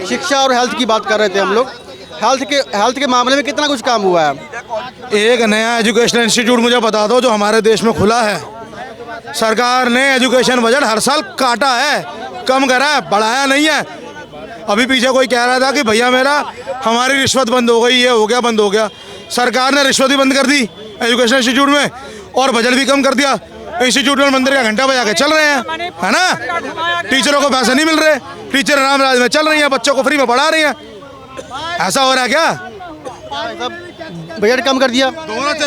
शिक्षा और हेल्थ की बात कर रहे थे हम लोग। हेल्थ के मामले में कितना कुछ काम हुआ है? एक नया एजुकेशनल इंस्टीट्यूट मुझे बता दो जो हमारे देश में खुला है। सरकार ने एजुकेशन बजट हर साल काटा है, कम करा है, बढ़ाया नहीं है। अभी पीछे कोई कह रहा था कि भैया मेरा हमारी रिश्वत बंद हो गई, ये हो गया, बंद हो गया। सरकार ने रिश्वत भी बंद कर दी एजुकेशन इंस्टीट्यूट में और बजट भी कम कर दिया। इंस्टीट्यूट में मंदिर का घंटा बजा के चल रहे हैं, है ना। टीचरों को पैसे नहीं मिल रहे, टीचर आराम राज में चल रही हैं, बच्चों को फ्री में पढ़ा रही हैं। ऐसा हो रहा है क्या? बजट कम कर दिया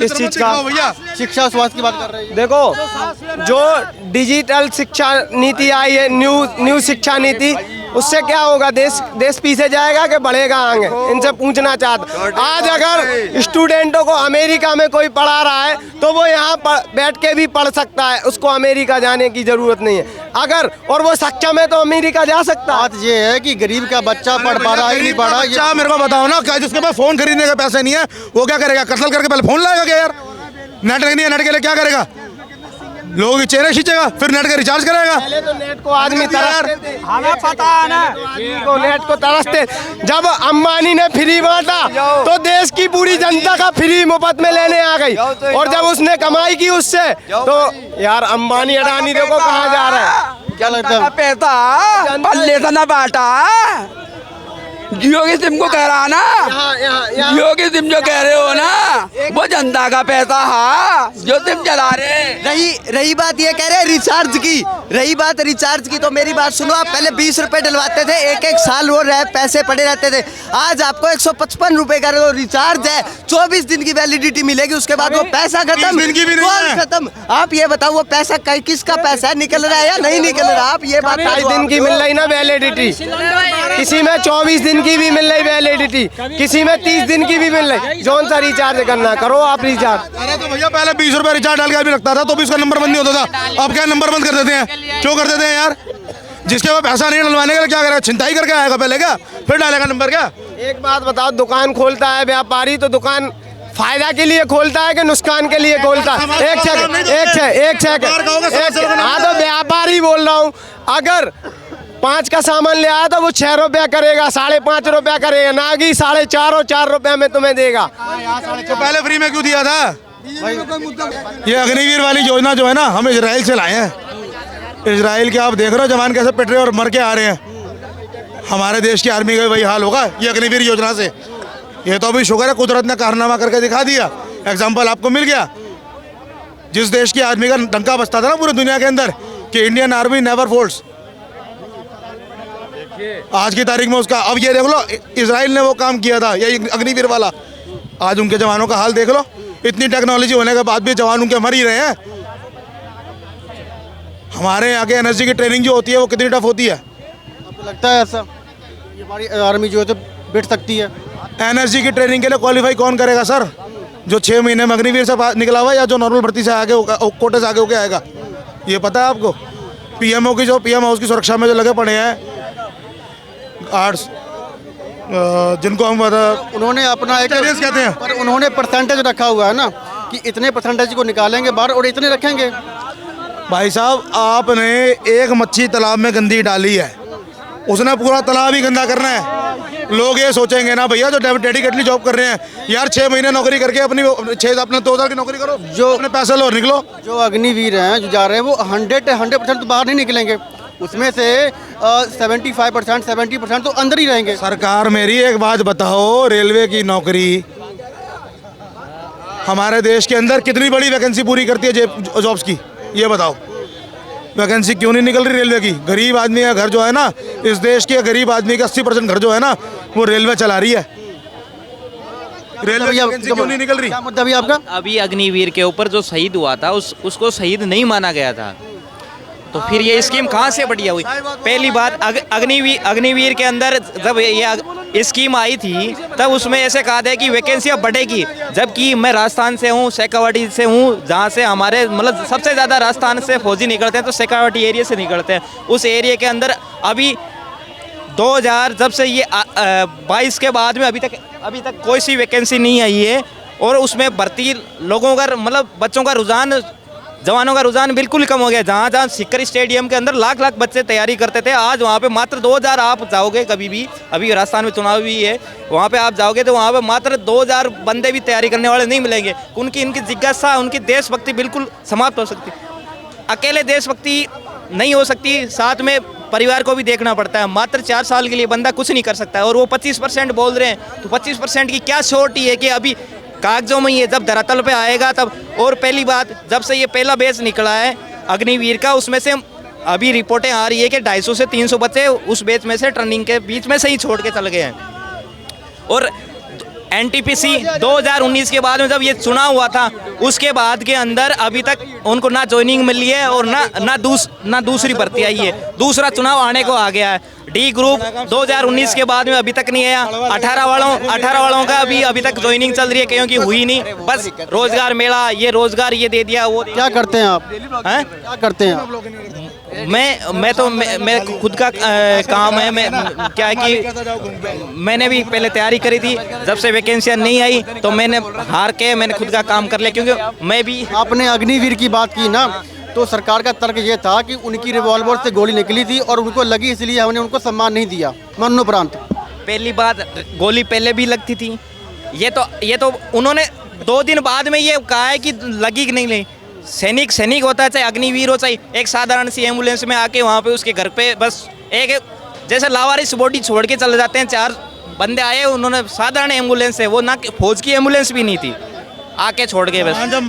इस चीज का। भैया शिक्षा स्वास्थ्य की बात कर रहे हैं। देखो जो डिजिटल शिक्षा नीति आई है, न्यू शिक्षा नीति, उससे क्या होगा? देश पीछे जाएगा कि बढ़ेगा आगे? इनसे पूछना चाहता। आज अगर स्टूडेंटों को अमेरिका में कोई पढ़ा रहा है तो वो यहाँ बैठ के भी पढ़ सकता है, उसको अमेरिका जाने की जरूरत नहीं है। अगर और वो सक्षम है तो अमेरिका जा सकता है। बात ये है कि गरीब का बच्चा पढ़ पा रहा है नहीं पढ़ा। अच्छा मेरे को बताओ ना, क्या जिसके पास फोन खरीदने के पैसे नहीं है वो क्या करेगा? कत्ल करके पहले फोन लाएगा क्या यार? नेट नहीं है, नेट के लिए क्या करेगा? लोगों की चेहरे खींचेगा, फिर नेट का रिचार्ज कराएगा। पहले तो नेट को आदमी तरसते थे, हमें पता है ना, को नेट को तरसते। जब अंबानी ने फ्री बांटा तो देश की पूरी जनता का फ्री मुफ्त में लेने आ गई, और जब उसने कमाई की उससे तो यार अंबानी अडानी देखो कहाँ जा रहा है। क्या लगता है? पैसा पल्ले से न बांटा। जियो की सिम को कह रहा ना, जियो की सिम जो कह रहे हो ना, वो जनता का पैसा है जो सिम चला रहे। रही बात ये कह रहे हैं रिचार्ज की, रही बात रिचार्ज की, तो मेरी बात सुनो। आप पहले 20 रुपए डलवाते थे, एक साल वो पैसे पड़े रहते थे। आज आपको 155 रुपए का रिचार्ज है, 24 दिन की वैलिडिटी मिलेगी, उसके बाद वो पैसा खत्म, खत्म। आप ये बताओ वो पैसा किसका पैसा है? निकल रहा है या नहीं निकल रहा? आप ये बात 22 दिन की मिल रही ना वैलिडिटी, किसी में 24 दिन की भी मिल रही वैलिडिटी, किसी में 30 दिन की भी मिल रही। जौन सा रिचार्ज करना करो आप रिचार्ज। अरे तो भैया पहले 20 रुपए रिचार्ज डाल के भी रखता था तो भी उसका नंबर बंद नहीं होता था। अब क्या नंबर बंद कर देते हैं? क्यों कर देते हैं यार? जिसके पास पैसा नहीं डलवाने के लिए क्या करेगा? छिनताई करके आएगा पहले क्या, फिर डालेगा नंबर क्या? एक बात बताओ, दुकान खोलता है व्यापारी तो दुकान फायदा के लिए खोलता है कि नुकसान के लिए खोलता है? एक सेकंड। हाँ तो व्यापारी बोल रहा हूँ, अगर 5 का सामान ले आया तो वो 6 रुपया करेगा, 5.5 रुपया करेगा, ना कि 4.5 और 4 रुपया में तुम्हें देगा। तो पहले फ्री में क्यों दिया था? ये अग्निवीर वाली योजना जो है ना, हम इजराइल से लाए हैं। इजराइल के आप देख रहे हो जवान कैसे पिट रहे और मर के आ रहे हैं। हमारे देश की आर्मी का वही हाल होगा ये अग्निवीर योजना से। ये तो अभी शुक्र है कुदरत ने कारनामा करके दिखा दिया, एग्जाम्पल आपको मिल गया। जिस देश की आर्मी का डंका बजता था ना पूरी दुनिया के अंदर कि इंडियन आर्मी नेवर फोल्ड्स, आज की तारीख में उसका, अब ये देख लो इजराइल ने वो काम किया था ये अग्निवीर वाला। आज उनके जवानों का हाल देख लो, इतनी टेक्नोलॉजी होने के बाद भी जवान उनके मर ही रहे हैं। हमारे यहाँ के एनएसजी की ट्रेनिंग जो होती है वो कितनी टफ होती है? आपको लगता है ऐसा ये हमारी आर्मी जो है तो बैठ सकती है? एनएसजी की ट्रेनिंग के लिए क्वालिफाई कौन करेगा सर? जो 6 महीने में अग्निवीर से निकला हुआ या जो नॉर्मल भर्ती से आगे कोटे से आगे होके आएगा? ये पता है आपको? पीएमओ की जो पीएम हाउस की सुरक्षा में जो लगे पड़े हैं आर्ट्स, जिनको हम उन्होंने अपना एक कहते हैं, पर उन्होंने परसेंटेज रखा हुआ है ना कि इतने परसेंटेज को निकालेंगे बाहर और इतने रखेंगे। भाई साहब आपने एक मच्छी तालाब में गंदी डाली है, उसने पूरा तालाब ही गंदा करना है। लोग ये सोचेंगे ना भैया जो डेडिकेटली जॉब कर रहे हैं यार, 6 महीने नौकरी करके अपने 2 साल की नौकरी करो, जो अपने पैसे लो और निकलो। जो अग्निवीर हैं जो जा रहे हैं वो 100% तो बाहर नहीं निकलेंगे, उसमें से 75% 70% तो अंदर ही रहेंगे। सरकार मेरी एक बात बताओ, रेलवे की नौकरी हमारे देश के अंदर कितनी बड़ी वैकेंसी पूरी करती है जॉब्स की? ये बताओ, वैकेंसी क्यों नहीं निकल रही रेलवे की? गरीब आदमी का घर जो है ना, इस देश के गरीब आदमी का 80% घर जो है ना वो रेलवे चला रही है। रेलवे की वैकेंसी क्यों नहीं निकल रही? क्या मुद्दा भी आपका? अभी अग्निवीर के ऊपर जो शहीद हुआ था उसको शहीद नहीं माना गया था, तो फिर ये स्कीम कहाँ से बढ़िया हुई? पहली बात अग्निवीर के अंदर जब ये स्कीम आई थी तब उसमें ऐसे कहा था कि वैकेंसियाँ बढ़ेगी, जबकि मैं राजस्थान से हूँ, शेखावाटी से हूँ, जहाँ से हमारे मतलब सबसे ज़्यादा राजस्थान से फौजी निकलते हैं तो शेखावाटी एरिया से निकलते हैं। उस एरिया के अंदर अभी 2000 जब से ये 22 के बाद में अभी तक कोई सी वैकेंसी नहीं आई है, और उसमें भर्ती लोगों का मतलब बच्चों का रुझान जवानों का रुझान बिल्कुल कम हो गया। जहाँ जहाँ सीकर स्टेडियम के अंदर लाख लाख बच्चे तैयारी करते थे, आज वहाँ पे मात्र 2000 आप जाओगे कभी भी, अभी राजस्थान में चुनाव भी है, वहाँ पे आप जाओगे तो वहाँ पे मात्र 2000 बंदे भी तैयारी करने वाले नहीं मिलेंगे। इनकी जिज्ञासा, उनकी देशभक्ति बिल्कुल समाप्त हो सकती। अकेले देशभक्ति नहीं हो सकती, साथ में परिवार को भी देखना पड़ता है। मात्र 4 साल के लिए बंदा कुछ नहीं कर सकता है, और वो 25% बोल रहे हैं, तो 25% की क्या श्योरिटी है कि अभी कागजों में ये जब धरातल पे आएगा तब। और पहली बात, जब से ये पहला बैच निकला है अग्निवीर का, उसमें से अभी रिपोर्टें आ रही है कि 250 से 300 बच्चे उस बैच में से ट्रेनिंग के बीच में से ही छोड़ के चल गए हैं। और एनटीपीसी 2019 के बाद में जब ये चुनाव हुआ था, उसके बाद के अंदर अभी तक उनको ना ज्वाइनिंग मिली है और ना दूसरी भर्ती आई है। दूसरा चुनाव आने को आ गया है। डी ग्रुप 2019 के बाद में अभी तक नहीं आया। 18 वालों का अभी तक ज्वाइनिंग चल रही है, क्योंकि हुई नहीं। बस रोजगार मेला, ये रोजगार ये दे दिया, वो क्या करते हैं आप? हैं? क्या करते हैं आप? मैं खुद का काम है। मैं क्या है कि मैंने भी पहले तैयारी करी थी, जब से वैकेंसियाँ नहीं आई तो मैंने हार के मैंने खुद का काम कर लिया, क्योंकि मैं भी। आपने अग्निवीर की बात की ना, तो सरकार का तर्क ये था कि उनकी रिवॉल्वर से गोली निकली थी और उनको लगी, इसलिए हमने उनको सम्मान नहीं दिया मरणोपरांत। पहली बात, गोली पहले भी लगती थी। ये तो उन्होंने 2 दिन बाद में ये कहा है कि लगी कि नहीं। सैनिक होता है, चाहे अग्निवीर हो, चाहे एक साधारण सी एम्बुलेंस में आके वहाँ पे उसके घर पे बस एक जैसे लावारिस बॉडी छोड़ के चले जाते हैं। 4 बंदे आए, उन्होंने साधारण एम्बुलेंस है, वो ना फौज की एम्बुलेंस भी नहीं थी, आके छोड़ गए बस।